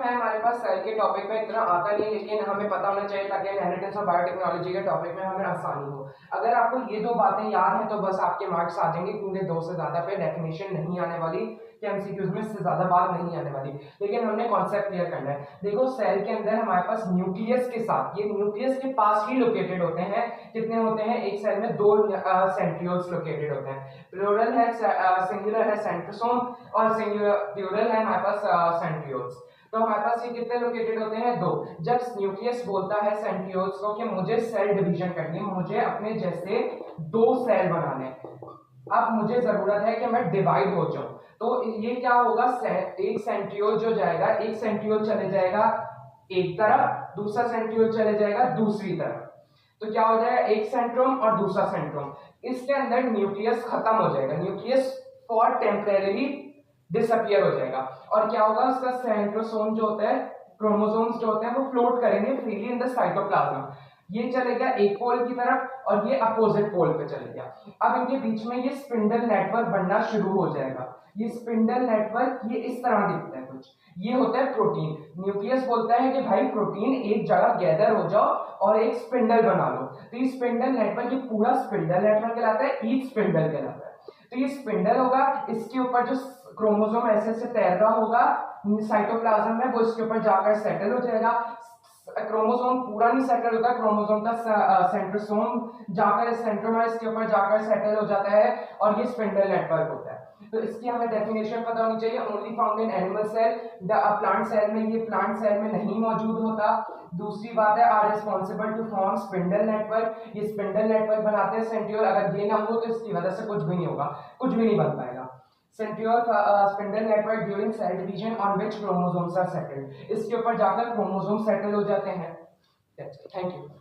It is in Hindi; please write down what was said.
है हमारे पास सेल के टॉपिक में इतना आता नहीं, लेकिन हमें पता होना चाहिए ताकि इनहेरिटेंस और बायोटेक्नोलॉजी के टॉपिक में हमें आसानी हो। अगर आपको ये दो बातें याद हैं तो बस आपके मार्क्स आ जाएंगे, क्योंकि 2 से ज्यादा पे डेफिनेशन नहीं आने वाली, कि एमसीक्यूज में इससे ज्यादा बात नहीं आने वाली, लेकिन हमने कॉन्सेप्ट क्लियर करना है। देखो सेल के अंदर हमारे पास न्यूक्लियस के साथ, ये न्यूक्लियस के पास ही लोकेटेड होते हैं। कितने होते हैं एक सेल में? 2 सेंट्रियोल्स लोकेटेड होते हैं। प्लूरल है, सिंगुलर है सेंट्रोसोम, और सिंगुलर प्लूरल है हमारे पास सेंट्रियोल्स। तो हमारे पास ये कितने लोकेटेड होते हैं? 2। जब न्यूक्लियस बोलता है सेंट्रियोल्स को कि मुझे सेल डिवीजन करनी है, मुझे अपने जैसे 2 सेल बनाने हैं, अब मुझे जरूरत है कि मैं डिवाइड हो जाऊं, तो ये क्या होगा? एक सेंट्रियोल जो जाएगा, एक सेंट्रियोल चले जाएगा एक तरफ, दूसरा सेंट्रियोल चले जाएगा दूसरी तरफ। तो क्या हो जाएगा? एक सेंट्रोम और दूसरा सेंट्रोम। इसके अंदर न्यूक्लियस खत्म हो जाएगा, न्यूक्लियस फॉर टेम्परेरी डिसअपियर हो जाएगा। और क्या होगा? उसका सेंट्रोसोम जो होता है, क्रोमोसोम्स जो होते हैं वो फ्लोट करेंगे फ्रीली इन द साइटोप्लाज्म। ये चले गया एक पोल की तरफ और ये अपोजिट पोल पे चले गया। अब इनके बीच में ये स्पिंडल नेटवर्क बनना शुरू हो जाएगा। ये स्पिंडल नेटवर्क ये इस तरह दिखता है कुछ, ये होता है प्रोटीन। न्यूक्लियस बोलता है कि भाई प्रोटीन एक जगह गैदर हो जाओ और एक स्पिंडल बना लो, तो ये स्पिंडल नेटवर्क, ये पूरा स्पिंडल नेटवर्क कहलाता है, ईच स्पिंडल कहलाता है। तो ये स्पिंडल होगा, इसके ऊपर जो क्रोमोसोम ऐसे से तैर रहा होगा साइटोप्लाज्म में, वो इसके ऊपर जाकर सेटल हो जाएगा। क्रोमोसोम पूरा नहीं सेटल होता, क्रोमोसोम का सेंट्रोसोम जाकर सेंट्रोमर के ऊपर जाकर सेटल हो जाता है, और ये स्पिंडल नेटवर्क होता है। तो इसकी हमें डेफिनेशन पता होनी चाहिए। Only found in animal cell, plant cell में ये प्लांट सेल में नहीं मौजूद होता। दूसरी बात है are responsible to form spindle network, ये स्पिंडल नेटवर्क बनाते हैं सेंट्रियोल। अगर ये ना हो तो इसकी वजह से कुछ भी नहीं होगा, कुछ भी नहीं बन पाएगा। Centriole spindle network during cell division on which chromosomes are settled, इसके ऊपर जाकर क्रोमोसोम सेटल हो जाते हैं। Thank you.